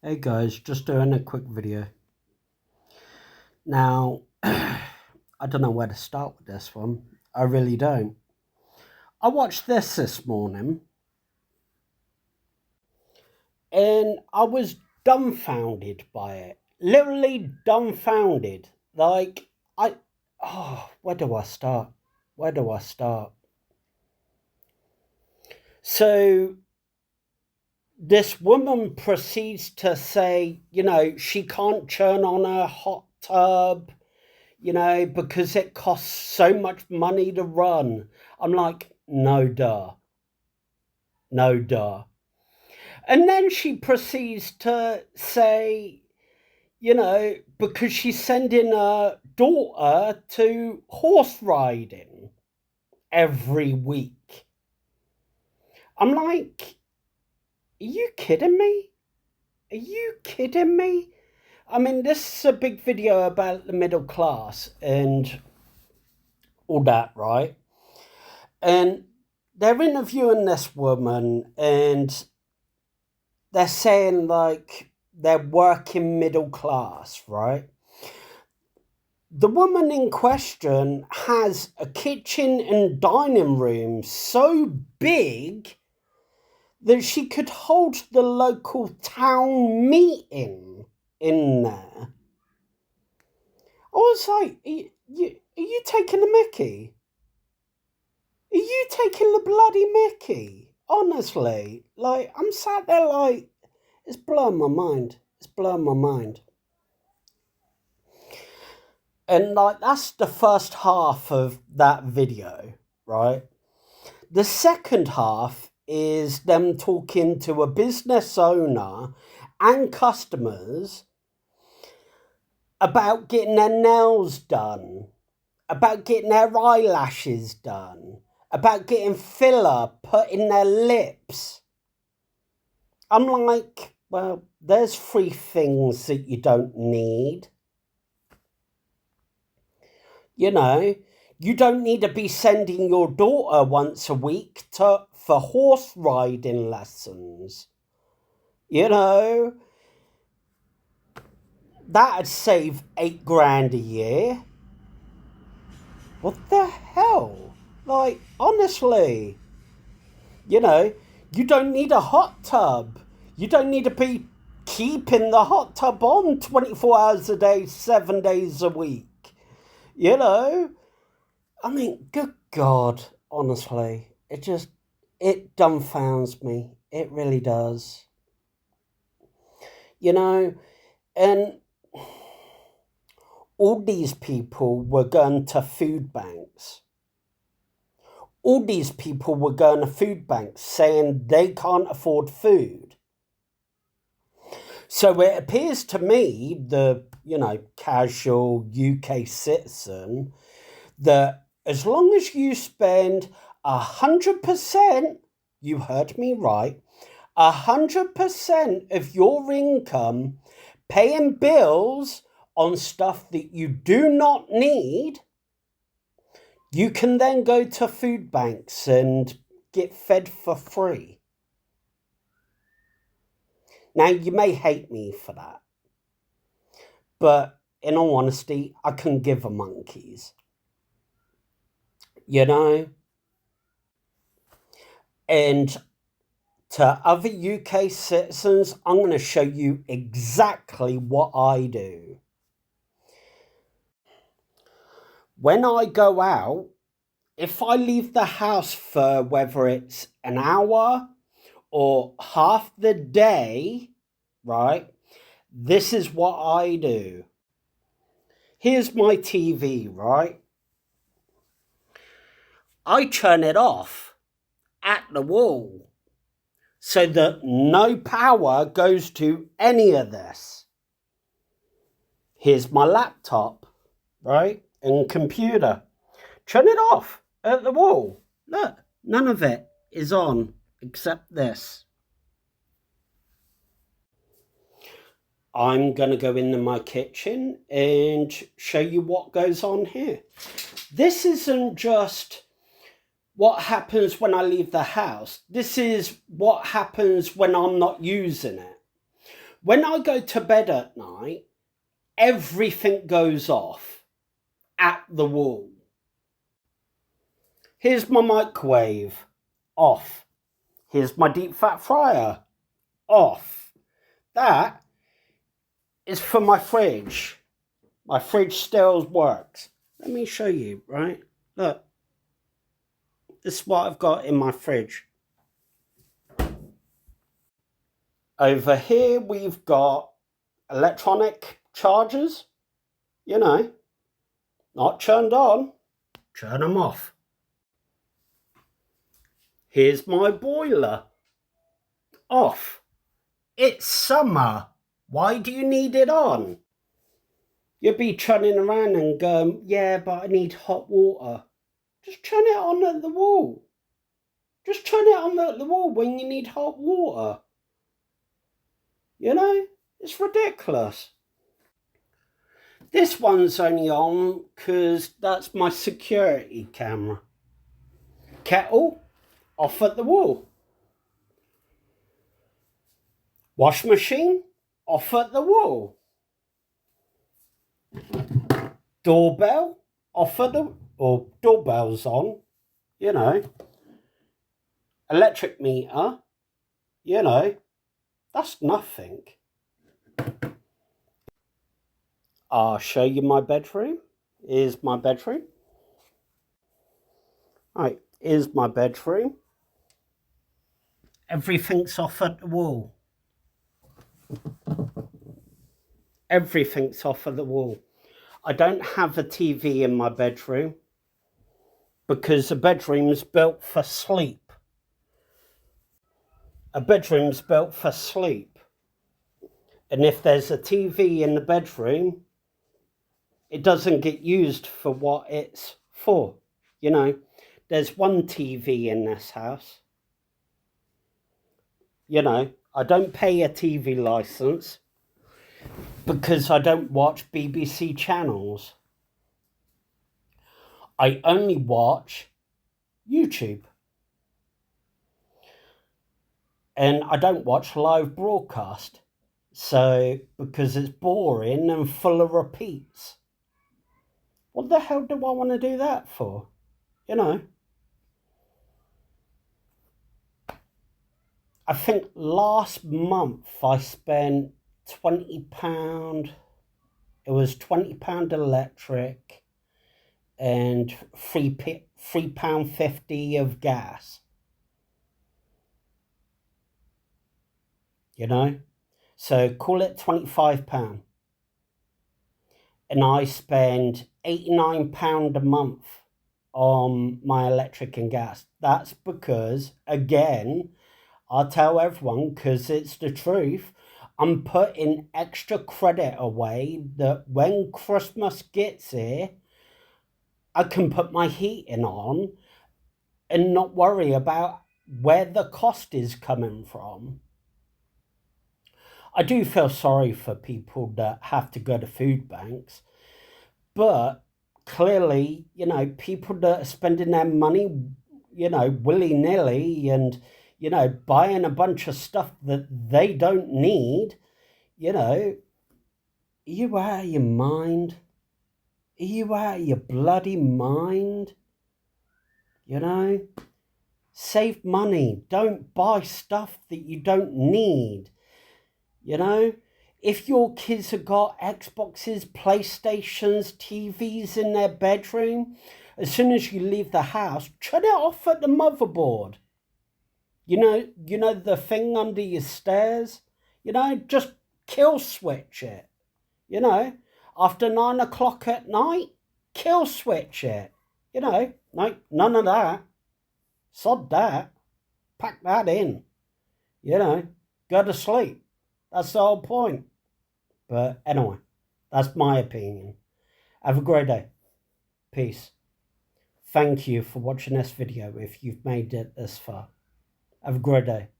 Hey guys, just doing a quick video. Now, I don't know where to start with this one. I really don't. I watched this morning and I was dumbfounded by it. Literally dumbfounded. Where do I start? Where do I start? So, this woman proceeds to say, she can't churn on her hot tub, because it costs so much money to run. I'm like, no duh. No duh. And then she proceeds to say, because she's sending her daughter to horse riding every week. I'm like, are you kidding me? Are you kidding me? I mean, this is a big video about the middle class and all that, right? And they're interviewing this woman and they're saying like they're working middle class, right? The woman in question has a kitchen and dining room so big that she could hold the local town meeting in there. I was like, are you taking the mickey? Are you taking the bloody mickey? Honestly, like, I'm sat there like, it's blowing my mind. It's blowing my mind. And, like, that's the first half of that video, right? The second half is them talking to a business owner and customers about getting their nails done, about getting their eyelashes done, about getting filler put in their lips. I'm like, well, there's 3 things that you don't need. You don't need to be sending your daughter once a week for horse riding lessons. That'd save $8,000 a year. What the hell? Like, honestly, you don't need a hot tub. You don't need to be keeping the hot tub on 24 hours a day, 7 days a week. I mean, good God, honestly, it dumbfounds me. It really does. And all these people were going to food banks. All these people were going to food banks saying they can't afford food. So it appears to me, the, casual UK citizen, that as long as you spend 100%, you heard me right, 100% of your income paying bills on stuff that you do not need, you can then go to food banks and get fed for free. Now, you may hate me for that, but in all honesty, I can give a monkeys. And to other UK citizens, I'm going to show you exactly what I do. When I go out, if I leave the house for whether it's an hour or half the day, right, this is what I do. Here's my TV, right? I turn it off at the wall so that no power goes to any of this. Here's my laptop, right, and computer. Turn it off at the wall. Look, none of it is on except this. I'm going to go into my kitchen and show you what goes on here. This isn't just what happens when I leave the house. This is what happens when I'm not using it. When I go to bed at night, everything goes off at the wall. Here's my microwave, off. Here's my deep fat fryer, off. That is for my fridge. My fridge still works. Let me show you, right? Look. This is what I've got in my fridge. Over here we've got electronic chargers. You know, not turned on. Turn them off. Here's my boiler. Off. It's summer. Why do you need it on? You'll be turning around and going, yeah, but I need hot water. Just turn it on at the wall. Just turn it on at the wall when you need hot water. You know, it's ridiculous. This one's only on because that's my security camera. Kettle, off at the wall. Wash machine, off at the wall. Doorbell, off at the, or doorbell's on, you know. Electric meter, you know, that's nothing. I'll show you my bedroom. Here's my bedroom. Right, here's my bedroom. Everything's off at the wall. Everything's off at the wall. I don't have a TV in my bedroom because the bedroom's built for sleep. A bedroom's built for sleep. And if there's a TV in the bedroom, it doesn't get used for what it's for. You know, there's one TV in this house. You know, I don't pay a TV license because I don't watch BBC channels. I only watch YouTube. And I don't watch live broadcast. So, because it's boring and full of repeats. What the hell do I want to do that for? You know? I think last month I spent £20. It was £20 electric and £3.50 of gas. You know? So call it £25. And I spend £89 a month on my electric and gas. That's because, again, I'll tell everyone because it's the truth, I'm putting extra credit away that when Christmas gets here, I can put my heating on and not worry about where the cost is coming from. I do feel sorry for people that have to go to food banks, but clearly, you know, people that are spending their money, you know, willy-nilly and, you know, buying a bunch of stuff that they don't need, you know, are you out of your mind? Are you out of your bloody mind? You know, save money. Don't buy stuff that you don't need. You know, if your kids have got Xboxes, PlayStations, TVs in their bedroom, as soon as you leave the house, turn it off at the motherboard. You know the thing under your stairs? You know, just kill switch it. You know, after 9 o'clock at night, kill switch it. You know, no, none of that. Sod that. Pack that in. You know, go to sleep. That's the whole point. But anyway, that's my opinion. Have a great day. Peace. Thank you for watching this video if you've made it this far. Have a great day.